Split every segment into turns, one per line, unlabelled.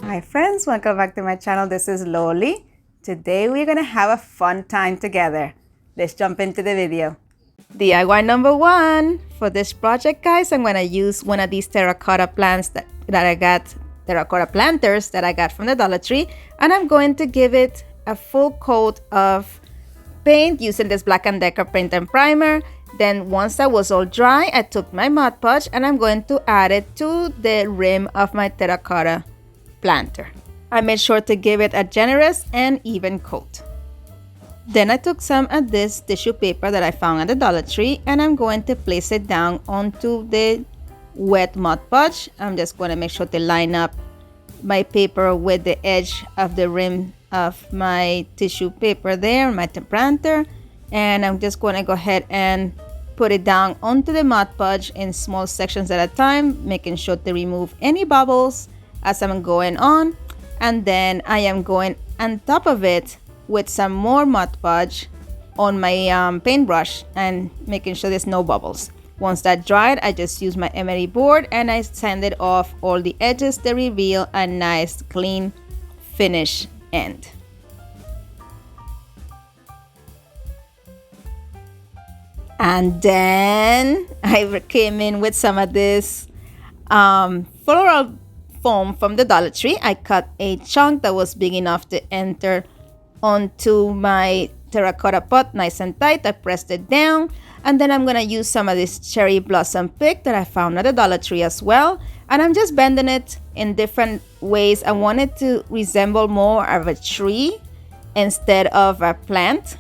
Hi friends, welcome back to my channel. This is Loli. Today we're gonna have a fun time together. Let's jump into the video. DIY number 1. For this project, guys, I'm gonna use one of these terracotta plants terracotta planters that I got from the Dollar Tree, and I'm going to give it a full coat of paint using this Black & Decker paint and primer. Then once that was all dry, I took my Mod Podge and I'm going to add it to the rim of my terracotta planter. I made sure to give it a generous and even coat. Then I took some of this tissue paper that I found at the Dollar Tree and I'm going to place it down onto the wet Mod Podge. I'm just going to make sure to line up my paper with the edge of the rim of my tissue paper there, my planter, and I'm just going to go ahead and put it down onto the Mod Podge in small sections at a time, making sure to remove any bubbles as I'm going on. And then I am going on top of it with some more Mod Podge on my paintbrush and making sure there's no bubbles. Once that dried, I just use my emery board and I sanded off all the edges to reveal a nice clean finish end. And then I came in with some of this floral foam from the Dollar Tree. I cut a chunk that was big enough to enter onto my terracotta pot nice and tight. I pressed it down, and then I'm gonna use some of this cherry blossom pick that I found at the Dollar Tree as well, and I'm just bending it in different ways. I want it to resemble more of a tree instead of a plant.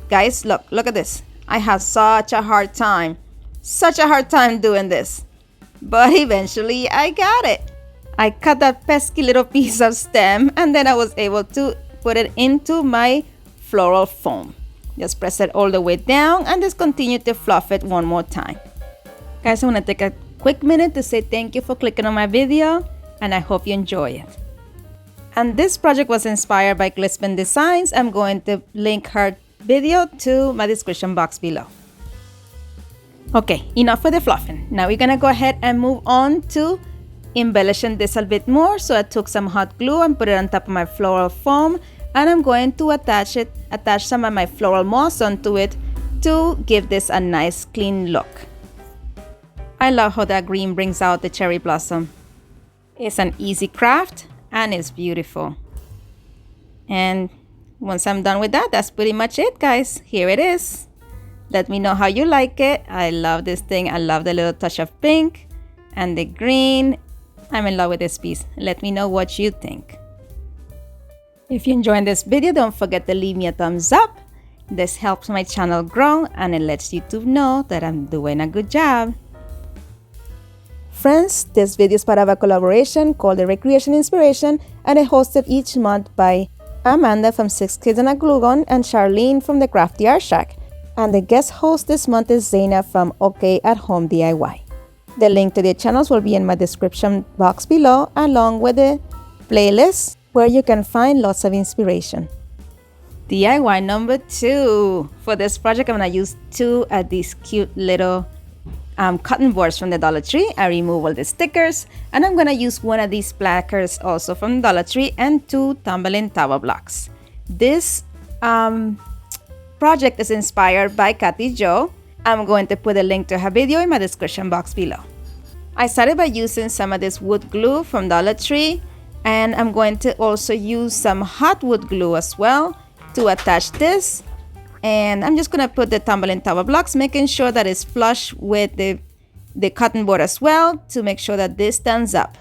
Guys, look at this. I have such a hard time doing this, but eventually I got it. I cut that pesky little piece of stem and then I was able to put it into my floral foam. Just press it all the way down and just continue to fluff it one more time. Guys, I want to take a quick minute to say thank you for clicking on my video, and I hope you enjoy it. And this project was inspired by Gleespen Designs. I'm going to link her video to my description box below. Okay, enough with the fluffing. Now we're gonna go ahead and move on to embellishing this a bit more. So I took some hot glue and put it on top of my floral foam, and I'm going to attach some of my floral moss onto it to give this a nice clean look. I love how that green brings out the cherry blossom. It's an easy craft and it's beautiful. And once I'm done with that, that's pretty much it, guys. Here it is. Let me know how you like it. I love this thing. I love the little touch of pink and the green. I'm in love with this piece. Let me know what you think. If you enjoyed this video, don't forget to leave me a thumbs up. This helps my channel grow and it lets YouTube know that I'm doing a good job. Friends, this video is part of a collaboration called the Recreation Inspiration, and it's hosted each month by Amanda from 6 Kids and a Glue Gun and Sharleen from the Crafty Art Shack. And the guest host this month is Zana from OK at Home DIY. The link to their channels will be in my description box below, along with the playlist where you can find lots of inspiration. DIY number 2. For this project, I'm going to use 2 of these cute little cotton boards from the Dollar Tree. I remove all the stickers, and I'm going to use one of these placards also from the Dollar Tree and 2 tumbling tower blocks. This project is inspired by Kathy Jo. I'm going to put a link to her video in my description box below. I started by using some of this wood glue from Dollar Tree, and I'm going to also use some hot wood glue as well to attach this. And I'm just going to put the tumbling tower blocks, making sure that it's flush with the cotton board as well, to make sure that this stands up.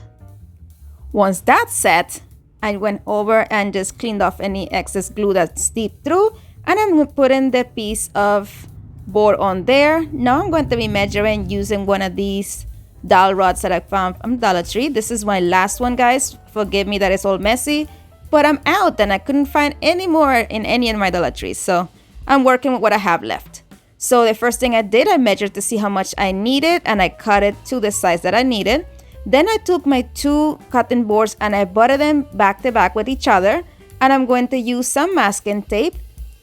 Once that's set, I went over and just cleaned off any excess glue that seeped through, and I'm putting the piece of board on there. Now I'm going to be measuring using one of these dowel rods that I found from Dollar Tree. This is my last one, guys. Forgive me that it's all messy, but I'm out and I couldn't find any more in any of my Dollar Trees, so I'm working with what I have left. So the first thing I did, I measured to see how much I needed, and I cut it to the size that I needed. Then I took my 2 cotton boards and I buttered them back to back with each other, and I'm going to use some masking tape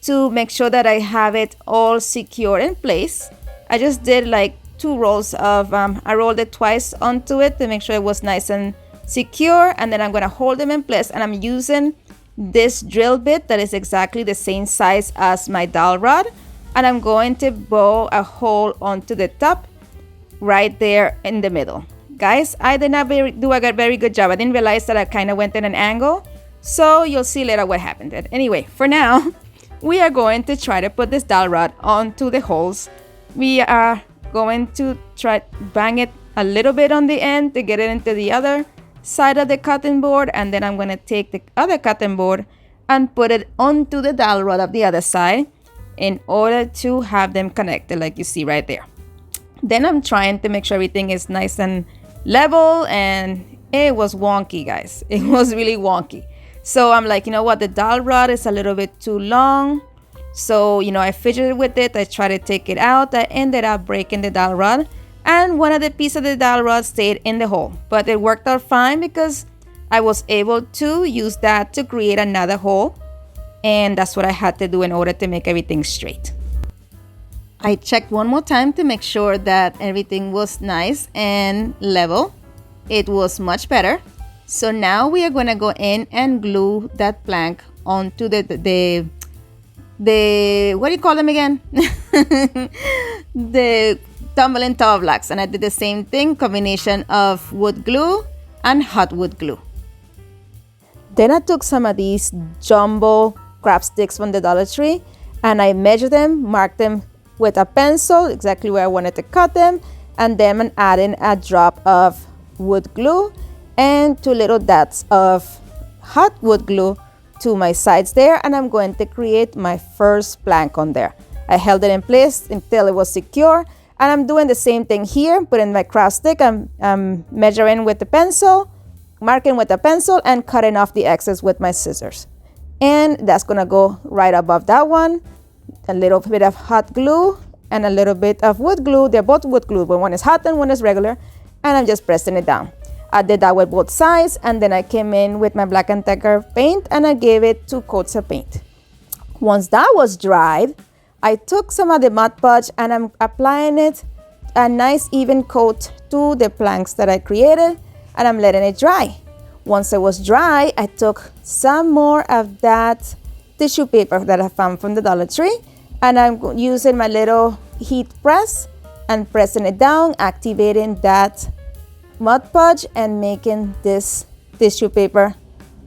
to make sure that I have it all secure in place. I just did like 2 rolls of, I rolled it twice onto it to make sure it was nice and secure, and then I'm going to hold them in place, and I'm using this drill bit that is exactly the same size as my dowel rod, and I'm going to bow a hole onto the top right there in the middle. Guys, I did not do a very good job. I didn't realize that I kind of went in an angle, so you'll see later what happened. Anyway, for now, we are going to try to put this dowel rod onto the holes. We are going to try bang it a little bit on the end to get it into the other side of the cutting board, and then I'm going to take the other cutting board and put it onto the dowel rod of the other side in order to have them connected like you see right there. Then I'm trying to make sure everything is nice and level, and it was wonky, guys. It was really wonky. So I'm like, you know what, the dowel rod is a little bit too long. So, you know, I fidgeted with it. I tried to take it out. I ended up breaking the dowel rod, and one of the pieces of the dowel rod stayed in the hole. But it worked out fine because I was able to use that to create another hole. And that's what I had to do in order to make everything straight. I checked one more time to make sure that everything was nice and level. It was much better. So now we are going to go in and glue that plank onto the what do you call them again? The tumbling tower blocks. And I did the same thing, combination of wood glue and hot wood glue. Then I took some of these jumbo crab sticks from the Dollar Tree, and I measured them, marked them with a pencil exactly where I wanted to cut them, and then I'm adding a drop of wood glue and 2 little dots of hot wood glue to my sides there, and I'm going to create my first plank on there. I held it in place until it was secure, and I'm doing the same thing here, putting my craft stick, I'm measuring with the pencil, marking with a pencil, and cutting off the excess with my scissors. And that's gonna go right above that one. A little bit of hot glue and a little bit of wood glue. They're both wood glue, but one is hot and one is regular, and I'm just pressing it down. I did that with both sides, and then I came in with my Black & Decker paint, and I gave it 2 coats of paint. Once that was dried, I took some of the Mod Podge and I'm applying it a nice even coat to the planks that I created, and I'm letting it dry. Once it was dry, I took some more of that tissue paper that I found from the Dollar Tree, and I'm using my little heat press and pressing it down, activating that Mod Podge and making this tissue paper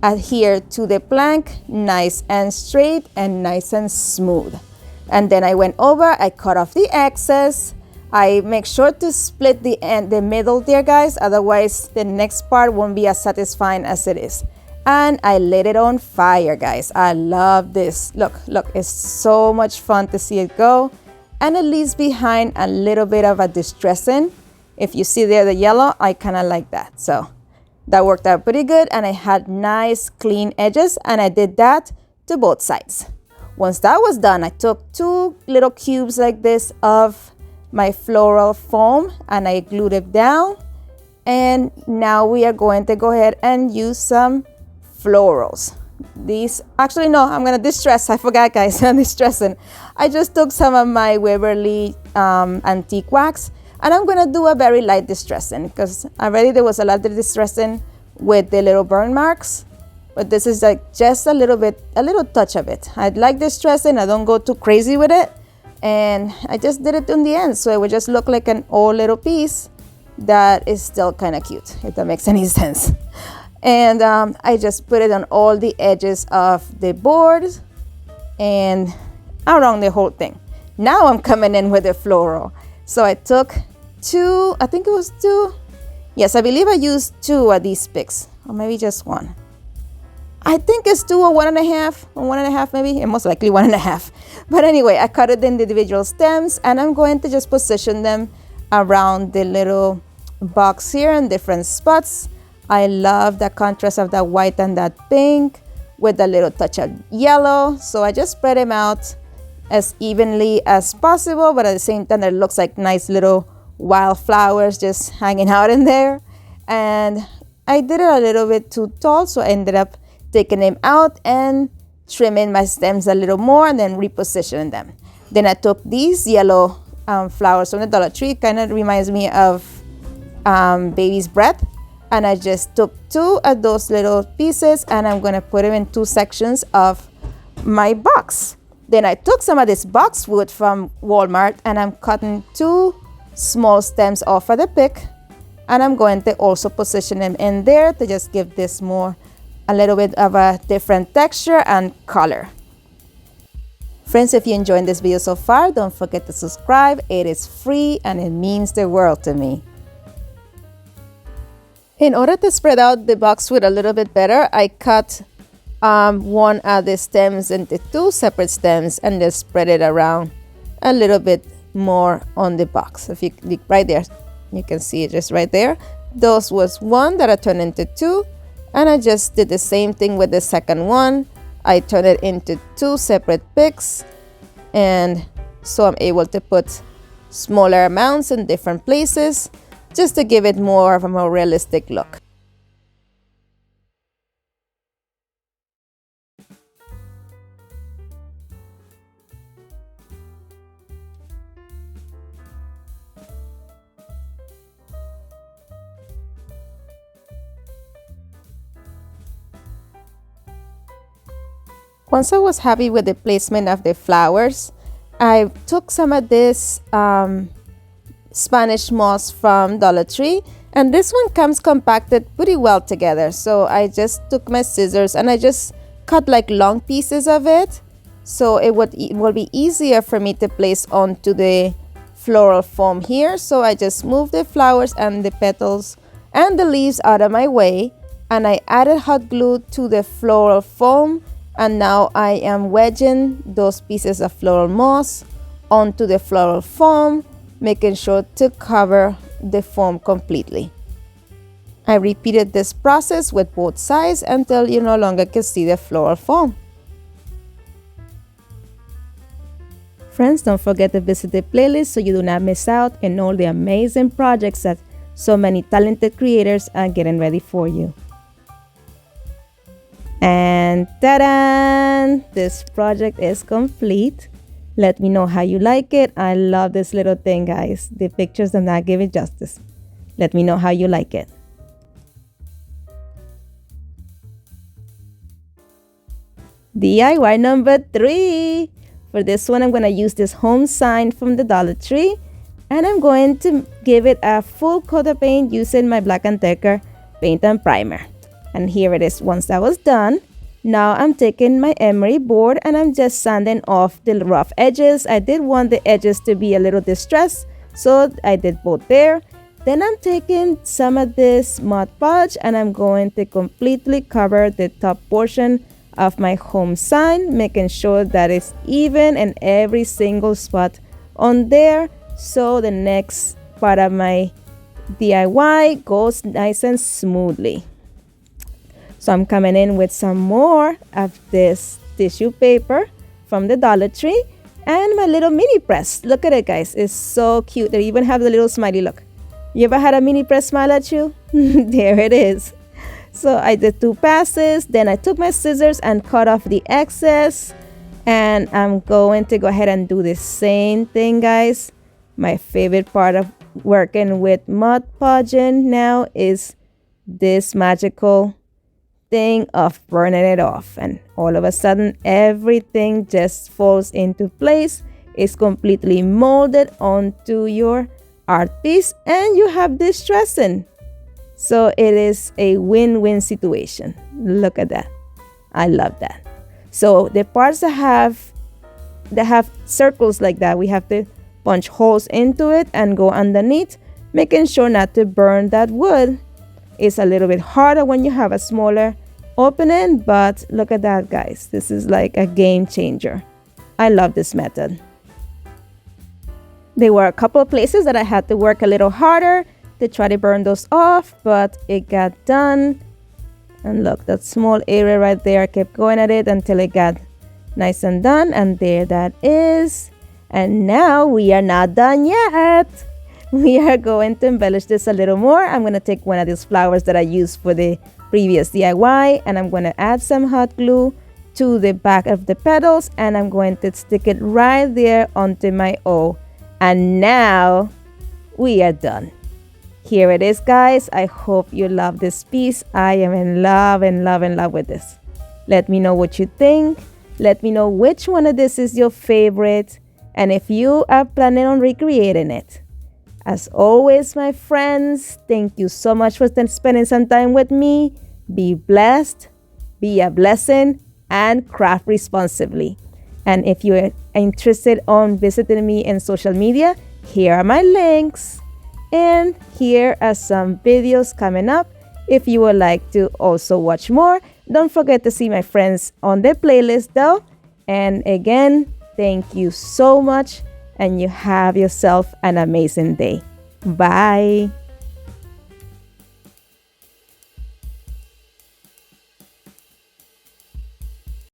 adhere to the plank nice and straight and nice and smooth. And then I went over, I cut off the excess. I make sure to split the middle there, guys, otherwise the next part won't be as satisfying as it is. And I lit it on fire, guys. I love this. Look, it's so much fun to see it go. And it leaves behind a little bit of a distressing. If you see there the yellow, I kind of like that. So that worked out pretty good, and I had nice clean edges, and I did that to both sides. Once that was done, I took 2 little cubes like this of my floral foam and I glued it down. And now we are going to go ahead and use some florals. These, actually no, I'm gonna distress. I forgot, guys, I'm distressing. I just took some of my Waverly antique wax, and I'm gonna do a very light distressing because already there was a lot of distressing with the little burn marks, but this is like just a little touch of it. I like distressing. I don't go too crazy with it, and I just did it on the end so it would just look like an old little piece that is still kind of cute, if that makes any sense. And I just put it on all the edges of the board and around the whole thing. Now I'm coming in with the floral. So I took 2, I think it was 2. Yes, I believe I used 2 of these picks, or maybe just 1. I think it's 2 or 1.5, or 1.5 maybe, and most likely 1.5. But anyway, I cut it in the individual stems, and I'm going to just position them around the little box here in different spots. I love the contrast of that white and that pink with a little touch of yellow. So I just spread them out as evenly as possible, but at the same time it looks like nice little wildflowers just hanging out in there. And I did it a little bit too tall, so I ended up taking them out and trimming my stems a little more and then repositioning them. Then I took these yellow flowers from the Dollar Tree. Kind of reminds me of baby's breath. And I just took 2 of those little pieces and I'm going to put them in 2 sections of my box. Then I took some of this boxwood from Walmart and I'm cutting 2 small stems off of the pick, and I'm going to also position them in there to just give this a little bit of a different texture and color. Friends, if you enjoyed this video so far, don't forget to subscribe. It is free and it means the world to me. In order to spread out the boxwood a little bit better, I cut one of the stems into 2 separate stems and just spread it around a little bit more on the box. If you look right there, you can see it just right there. Those was 1 that I turned into 2, and I just did the same thing with the second one. I turned it into 2 separate picks, and so I'm able to put smaller amounts in different places just to give it more of a more realistic look. Once I was happy with the placement of the flowers, I took some of this Spanish moss from Dollar Tree, and this one comes compacted pretty well together. So I just took my scissors and I just cut like long pieces of it, so it will be easier for me to place onto the floral foam here. So I just moved the flowers and the petals and the leaves out of my way, and I added hot glue to the floral foam. And now I am wedging those pieces of floral moss onto the floral foam, making sure to cover the foam completely. I repeated this process with both sides until you no longer can see the floral foam. Friends, don't forget to visit the playlist so you do not miss out on all the amazing projects that so many talented creators are getting ready for you. And ta-da! This project is complete. Let me know how you like it. I love this little thing, guys. The pictures do not give it justice. Let me know how you like it. DIY number 3. For this one, I'm going to use this home sign from the Dollar Tree, and I'm going to give it a full coat of paint using my Black & Decker paint and primer. And here it is once that was done. Now I'm taking my emery board and I'm just sanding off the rough edges. I did want the edges to be a little distressed, so I did both there. Then I'm taking some of this Mod Podge and I'm going to completely cover the top portion of my home sign, making sure that it's even in every single spot on there, so the next part of my DIY goes nice and smoothly. So I'm coming in with some more of this tissue paper from the Dollar Tree and my little mini press. Look at it, guys. It's so cute. They even have the little smiley look. You ever had a mini press smile at you? There it is. So I did 2 passes. Then I took my scissors and cut off the excess. And I'm going to go ahead and do the same thing, guys. My favorite part of working with Mod Podging now is this magical thing of burning it off, and all of a sudden everything just falls into place. It's completely molded onto your art piece and you have this dressing. So it is a win-win situation. Look at that. I love that. So the parts that have circles like that, we have to punch holes into it and go underneath, making sure not to burn that wood. It's a little bit harder when you have a smaller opening, but look at that, guys. This is like a game changer. I love this method. There were a couple of places that I had to work a little harder to try to burn those off, but it got done. And look, that small area right there, I kept going at it until it got nice and done, and there that is. And now we are not done yet. We are going to embellish this a little more. I'm going to take one of these flowers that I used for the previous DIY, and I'm going to add some hot glue to the back of the petals, and I'm going to stick it right there onto my O. And now we are done. here it is, guys. I hope you love this piece. I am in love with this. Let me know what you think. Let me know which one of this is your favorite and if you are planning on recreating it. As always, my friends, thank you so much for spending some time with me. Be blessed, be a blessing, and craft responsibly. And if you're interested on visiting me in social media, here are my links. And here are some videos coming up if you would like to also watch more. Don't forget to see my friends on their playlist though. And again, thank you so much, and you have yourself an amazing day. Bye.